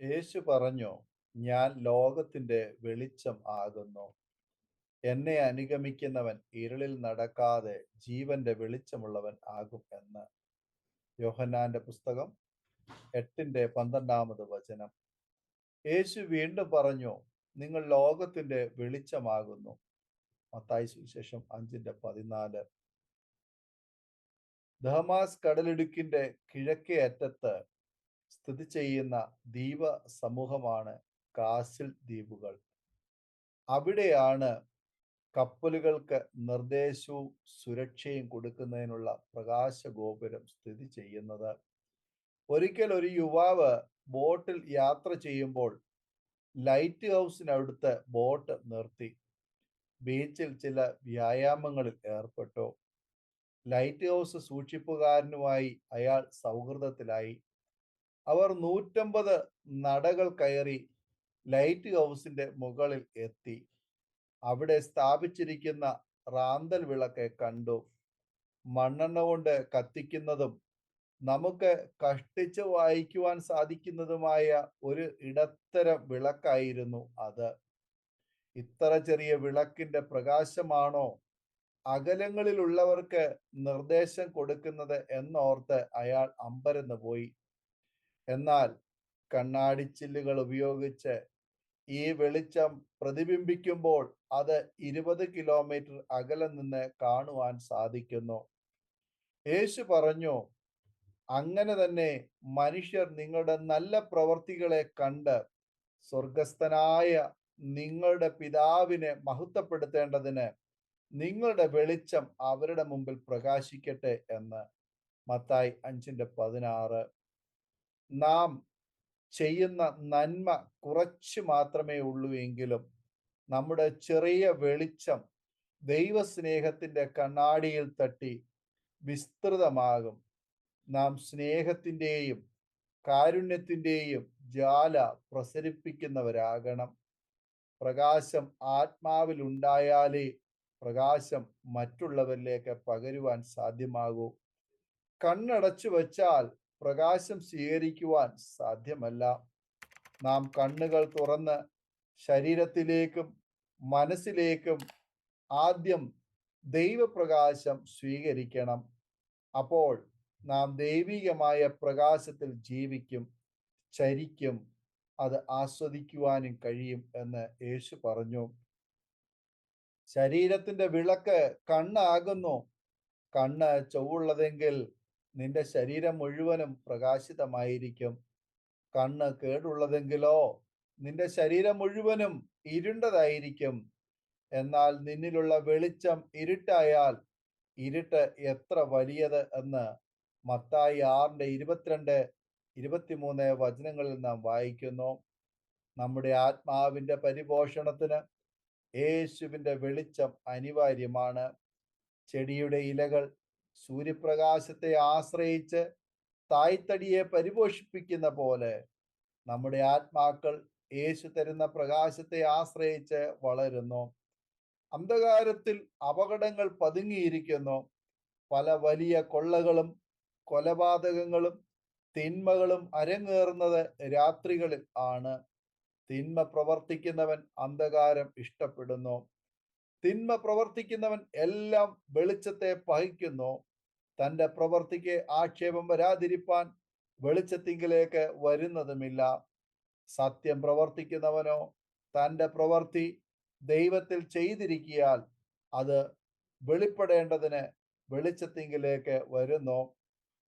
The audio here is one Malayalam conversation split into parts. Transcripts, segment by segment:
യേശു പറഞ്ഞു, ഞാൻ ലോകത്തിന്റെ വെളിച്ചം ആകുന്നു. എന്നെ അനുഗമിക്കുന്നവൻ ഇരുളിൽ നടക്കാതെ ജീവന്റെ വെളിച്ചമുള്ളവൻ ആകും എന്ന്. യോഹന്നാന്റെ പുസ്തകം 8:12 യേശു വീണ്ടും പറഞ്ഞു, നിങ്ങൾ ലോകത്തിന്റെ വെളിച്ചമാകുന്നു. മത്തായി സുവിശേഷം 5:14. ദഹമാസ് കടലിടുക്കിന്റെ കിഴക്കേ അറ്റത്ത് സ്ഥിതി ചെയ്യുന്ന ദ്വീപ സമൂഹമാണ് കാസിൽ ദ്വീപുകൾ. അവിടെയാണ് കപ്പലുകൾക്ക് നിർദ്ദേശവും സുരക്ഷയും കൊടുക്കുന്നതിനുള്ള പ്രകാശ ഗോപുരം സ്ഥിതി ചെയ്യുന്നത്. ഒരിക്കൽ ഒരു യുവാവ് ബോട്ടിൽ യാത്ര ചെയ്യുമ്പോൾ ലൈറ്റ് ഹൗസിനടുത്ത് ബോട്ട് നിർത്തി ബീച്ചിൽ ചില വ്യായാമങ്ങളിൽ ഏർപ്പെട്ടു. ലൈറ്റ് ഹൗസ് സൂക്ഷിപ്പുകാരനുമായി അയാൾ സൗഹൃദത്തിലായി. അവർ 150 നടകൾ കയറി ലൈറ്റ് ഹൗസിന്റെ മുകളിൽ എത്തി. അവിടെ സ്ഥാപിച്ചിരിക്കുന്ന റാന്തൽ വിളക്ക് കണ്ടു. മണ്ണെണ്ണ കൊണ്ട് കത്തിക്കുന്നതും നമുക്ക് കഷ്ടിച്ച് വായിക്കുവാൻ സാധിക്കുന്നതുമായ ഒരു ഇടത്തരം വിളക്കായിരുന്നു അത്. ഇത്ര ചെറിയ വിളക്കിന്റെ പ്രകാശമാണോ അകലങ്ങളിലുള്ളവർക്ക് നിർദ്ദേശം കൊടുക്കുന്നത് എന്നോർത്ത് അയാൾ അമ്പരന്ന് പോയി. എന്നാൽ കണ്ണാടിച്ചില്ലുകൾ ഉപയോഗിച്ച് ഈ വെളിച്ചം പ്രതിബിംബിക്കുമ്പോൾ അത് 20 കിലോമീറ്റർ അകലെ നിന്ന് കാണുവാൻ സാധിക്കുന്നു. യേശു പറഞ്ഞു, അങ്ങനെ തന്നെ മനുഷ്യർ നിങ്ങളുടെ നല്ല പ്രവർത്തികളെ കണ്ട് സ്വർഗസ്ഥനായ നിങ്ങളുടെ പിതാവിനെ മഹത്വപ്പെടുത്തേണ്ടതിന് നിങ്ങളുടെ വെളിച്ചം അവരുടെ മുമ്പിൽ പ്രകാശിക്കട്ടെ എന്ന്. മത്തായി 5:16. നാം ചെയ്യുന്ന നന്മ കുറച്ച് മാത്രമേ ഉള്ളൂ എങ്കിലും നമ്മുടെ ചെറിയ വെളിച്ചം ദൈവസ്നേഹത്തിന്റെ കണ്ണാടിയിൽ തട്ടി വിസ്തൃതമാകും. നാം സ്നേഹത്തിൻ്റെയും കാരുണ്യത്തിൻ്റെയും ജ്വാല പ്രസരിപ്പിക്കുന്നവരാകണം. പ്രകാശം ആത്മാവിൽ ഉണ്ടായാലേ പ്രകാശം മറ്റുള്ളവരിലേക്ക് പകരുവാൻ സാധ്യമാകൂ. കണ്ണടച്ചു വച്ചാൽ പ്രകാശം സ്വീകരിക്കുവാൻ സാധ്യമല്ല. നാം കണ്ണുകൾ തുറന്ന് ശരീരത്തിലേക്കും മനസ്സിലേക്കും ആദ്യം ദൈവപ്രകാശം സ്വീകരിക്കണം. അപ്പോൾ നാം ദൈവികമായ പ്രകാശത്തിൽ ജീവിക്കും, ചരിക്കും, അത് ആസ്വദിക്കുവാനും കഴിയും എന്ന് യേശു പറഞ്ഞു. ശരീരത്തിന്റെ വിളക്ക് കണ്ണാകുന്നു. കണ്ണ് ചൊവ്വുള്ളതെങ്കിൽ നിന്റെ ശരീരം മുഴുവനും പ്രകാശിതമായിരിക്കും. കണ്ണ് കേടുള്ളതെങ്കിലോ നിന്റെ ശരീരം മുഴുവനും ഇരുണ്ടതായിരിക്കും. എന്നാൽ നിന്നിലുള്ള വെളിച്ചം ഇരുട്ടായാൽ ഇരുട്ട് എത്ര വലിയത് എന്ന് മത്തായി 6:22-23 നാം വായിക്കുന്നു. നമ്മുടെ ആത്മാവിന്റെ പരിപോഷണത്തിന് യേശുവിന്റെ വെളിച്ചം അനിവാര്യമാണ്. ചെടിയുടെ ഇലകൾ സൂര്യപ്രകാശത്തെ ആശ്രയിച്ച് തായ്തടിയെ പരിപോഷിപ്പിക്കുന്ന പോലെ നമ്മുടെ ആത്മാക്കൾ യേശു തരുന്ന പ്രകാശത്തെ ആശ്രയിച്ച് വളരുന്നു. അന്ധകാരത്തിൽ അപകടങ്ങൾ പതുങ്ങിയിരിക്കുന്നു. പല വലിയ കൊള്ളകളും കൊലപാതകങ്ങളും തിന്മകളും അരങ്ങേറുന്നത് രാത്രികളിൽ ആണ്. തിന്മ പ്രവർത്തിക്കുന്നവൻ അന്ധകാരം ഇഷ്ടപ്പെടുന്നു. തിന്മ പ്രവർത്തിക്കുന്നവൻ എല്ലാം വെളിച്ചത്തെ പഹിക്കുന്നു. തൻ്റെ പ്രവൃത്തിക്ക് ആക്ഷേപം വരാതിരിപ്പാൻ വെളിച്ചത്തിങ്കിലേക്ക് വരുന്നതുമില്ല. സത്യം പ്രവർത്തിക്കുന്നവനോ തൻ്റെ പ്രവൃത്തി ദൈവത്തിൽ ചെയ്തിരിക്കിയാൽ അത് വെളിപ്പെടേണ്ടതിന് വെളിച്ചത്തിങ്കിലേക്ക് വരുന്നു.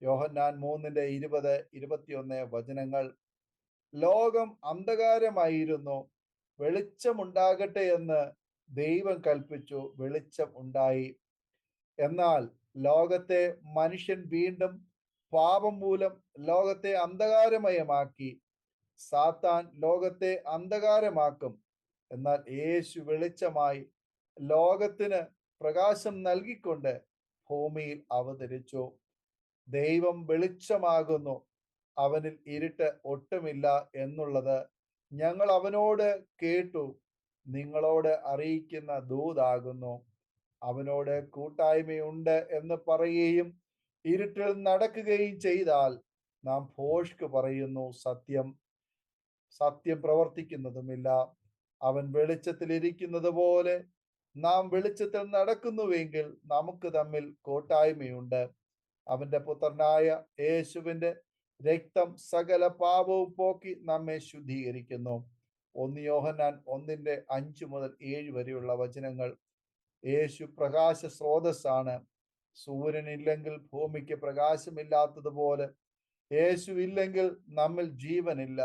യോഹന്നാൻ 3:20-21 ലോകം അന്ധകാരമായിരുന്നു, വെളിച്ചമുണ്ടാകട്ടെ എന്ന് ദൈവം കൽപ്പിച്ചു, വെളിച്ചം ഉണ്ടായി. എന്നാൽ ലോകത്തെ മനുഷ്യൻ വീണ്ടും പാപം മൂലം ലോകത്തെ അന്ധകാരമയമാക്കി. സാത്താൻ ലോകത്തെ അന്ധകാരമാക്കും. എന്നാൽ യേശു വെളിച്ചമായി ലോകത്തിന് പ്രകാശം നൽകിക്കൊണ്ട് ഭൂമിയിൽ അവതരിച്ചു. ദൈവം വെളിച്ചമാകുന്നു, അവനിൽ ഇരുട്ട് ഒട്ടുമില്ല എന്നുള്ളത് ഞങ്ങൾ അവനോട് കേട്ടു, നിങ്ങളോട് അറിയിക്കുന്ന ദൂതാകുന്നു. അവനോട് കൂട്ടായ്മയുണ്ട് എന്ന് പറയുകയും ഇരുട്ടിൽ നടക്കുകയും ചെയ്താൽ നാം ഭോഷ്ക് പറയുന്നു, സത്യം സത്യം പ്രവർത്തിക്കുന്നതുമില്ല. അവൻ വെളിച്ചത്തിൽ ഇരിക്കുന്നത് പോലെ നാം വെളിച്ചത്തിൽ നടക്കുന്നുവെങ്കിൽ നമുക്ക് തമ്മിൽ കൂട്ടായ്മയുണ്ട്. അവന്റെ പുത്രനായ യേശുവിന്റെ രക്തം സകല പാപവും പോക്കി നമ്മെ ശുദ്ധീകരിക്കുന്നു. 1 യോഹന്നാൻ 1:5 മുതൽ 7 വരെയുള്ള വചനങ്ങൾ. യേശു പ്രകാശ സ്രോതസ്സാണ്. സൂര്യനില്ലെങ്കിൽ ഭൂമിക്ക് പ്രകാശമില്ലാത്തതുപോലെ യേശു ഇല്ലെങ്കിൽ നമ്മിൽ ജീവനില്ല.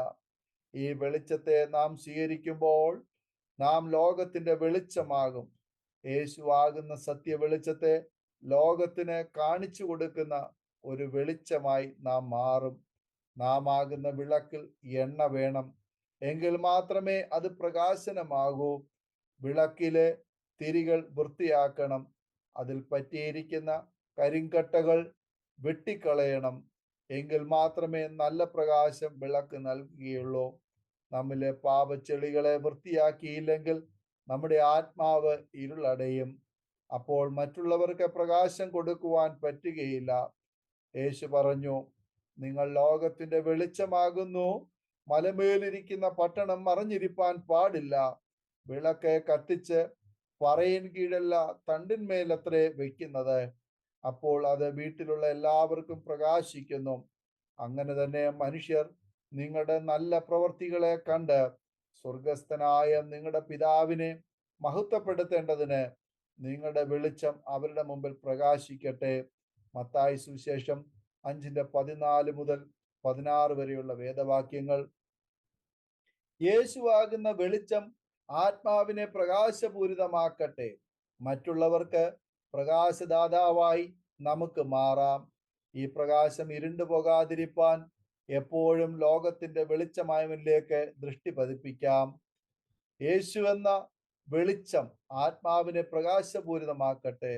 ഈ വെളിച്ചത്തെ നാം സ്വീകരിക്കുമ്പോൾ നാം ലോകത്തിന്റെ വെളിച്ചമാകും. യേശു ആകുന്ന സത്യ വെളിച്ചത്തെ ലോകത്തിന് കാണിച്ചു കൊടുക്കുന്ന ഒരു വെളിച്ചമായി നാം മാറും. നാം ആകുന്ന വിളക്കിൽ എണ്ണ വേണം, എങ്കിൽ മാത്രമേ അത് പ്രകാശനമാകൂ. വിളക്കിലെ തിരികൾ വൃത്തിയാക്കണം. അതിൽ പറ്റിയിരിക്കുന്ന കരിങ്കട്ടകൾ വെട്ടിക്കളയണം. എങ്കിൽ മാത്രമേ നല്ല പ്രകാശം വിളക്ക് നൽകുകയുള്ളൂ. നമ്മിലെ പാപച്ചെളികളെ വൃത്തിയാക്കിയില്ലെങ്കിൽ നമ്മുടെ ആത്മാവ് ഇരുളടയും. അപ്പോൾ മറ്റുള്ളവർക്ക് പ്രകാശം കൊടുക്കുവാൻ പറ്റുകയില്ല. യേശു പറഞ്ഞു, നിങ്ങൾ ലോകത്തിന്റെ വെളിച്ചമാകുന്നു. മലമേലിരിക്കുന്ന പട്ടണം മറഞ്ഞിരിപ്പാൻ പാടില്ല. വിളക്ക് കത്തിച്ച് പറയിൻ കീഴല്ല തണ്ടിന്മേലത്രേ വെക്കുന്നത്. അപ്പോൾ അത് വീട്ടിലുള്ള എല്ലാവർക്കും പ്രകാശിക്കുന്നു. അങ്ങനെ തന്നെ മനുഷ്യർ നിങ്ങളുടെ നല്ല പ്രവൃത്തികളെ കണ്ട് സ്വർഗസ്ഥനായ നിങ്ങളുടെ പിതാവിനെ മഹത്വപ്പെടുത്തേണ്ടതിന് നിങ്ങളുടെ വെളിച്ചം അവരുടെ മുമ്പിൽ പ്രകാശിക്കട്ടെ. മത്തായി സുവിശേഷം 5:14 മുതൽ 16 വരെയുള്ള വേദവാക്യങ്ങൾ. യേശുവാകുന്ന വെളിച്ചം ആത്മാവിനെ പ്രകാശപൂരിതമാക്കട്ടെ. മറ്റുള്ളവർക്ക് പ്രകാശദാതാവായി നമുക്ക് മാറാം. ഈ പ്രകാശം ഇരുണ്ടു പോകാതിരിപ്പാൻ എപ്പോഴും ലോകത്തിന്റെ വെളിച്ചമായവനിലേക്ക് ദൃഷ്ടി പതിപ്പിക്കാം. യേശു എന്ന വെളിച്ചം ആത്മാവിനെ പ്രകാശപൂരിതമാക്കട്ടെ.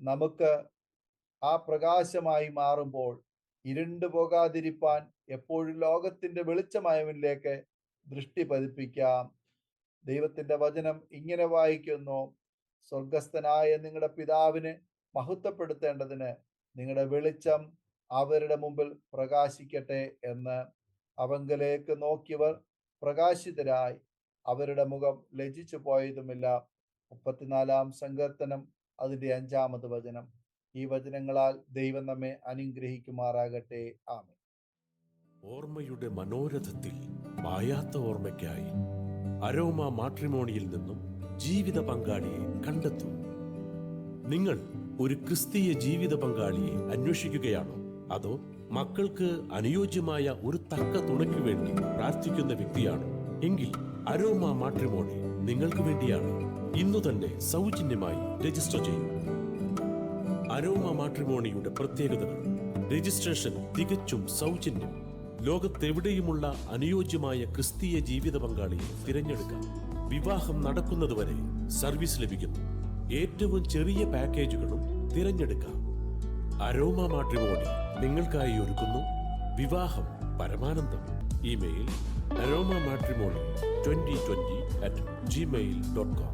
നമുക്ക് ആ പ്രകാശമായി മാറുമ്പോൾ ഇരുണ്ടു പോകാതിരിപ്പാൻ എപ്പോഴും ലോകത്തിന്റെ വെളിച്ചമായവനിലേക്ക് ദൃഷ്ടി പതിപ്പിക്കാം. ദൈവത്തിന്റെ വചനം ഇങ്ങനെ വായിക്കുന്നു: സ്വർഗസ്ഥനായ നിങ്ങളുടെ പിതാവിനെ മഹത്വപ്പെടുത്തേണ്ടതിന് നിങ്ങളുടെ വെളിച്ചം അവരുടെ മുമ്പിൽ പ്രകാശിക്കട്ടെ എന്ന്. അവങ്കലേക്ക് നോക്കിയവർ പ്രകാശിതരായി, അവരുടെ മുഖം ലജ്ജിച്ചു പോയതുമില്ല. 34-ാം സങ്കീർത്തനം അതിന്റെ 5-ാമത് വചനം. ഈ വചനങ്ങളാൽ ദൈവം നമ്മെ അനുഗ്രഹിക്കുമാറാകട്ടെ. ആമേൻ. ഓർമ്മയുടെ മനോരഥത്തിൽ മായാത്ത ഓർമ്മയ്ക്കായി അരോമ മാട്രിമോണിയിൽ നിന്നും ജീവിത പങ്കാളിയെ കണ്ടെത്തൂ. നിങ്ങൾ ഒരു ക്രിസ്തീയ ജീവിത പങ്കാളിയെ അന്വേഷിക്കുകയാണോ? അതോ മക്കൾക്ക് അനുയോജ്യമായ ഒരു തക്ക തുണയ്ക്ക് വേണ്ടി പ്രാർത്ഥിക്കുന്ന വ്യക്തിയാണോ? എങ്കിൽ അരോമ മാട്രിമോണി നിങ്ങൾക്ക് വേണ്ടിയാണ്. ഇന്നു തന്നെ സൗജന്യമായി രജിസ്റ്റർ ചെയ്യൂ. അരോമ മാട്രിമോണിയുടെ പ്രത്യേകതകൾ: രജിസ്ട്രേഷൻ തികച്ചും സൗജന്യം. ലോകത്തെവിടെയുമുള്ള അനുയോജ്യമായ ക്രിസ്തീയ ജീവിത പങ്കാളിയെ തിരഞ്ഞെടുക്കാം. വിവാഹം നടക്കുന്നതുവരെ സർവീസ് ലഭിക്കുന്നു. ഏറ്റവും ചെറിയ പാക്കേജുകളും തിരഞ്ഞെടുക്കാം. അരോമ മാട്രിമോണി നിങ്ങൾക്കായി ഒരുക്കുന്നു വിവാഹം പരമാനന്ദം. Email aroma matrimony2020@gmail.com.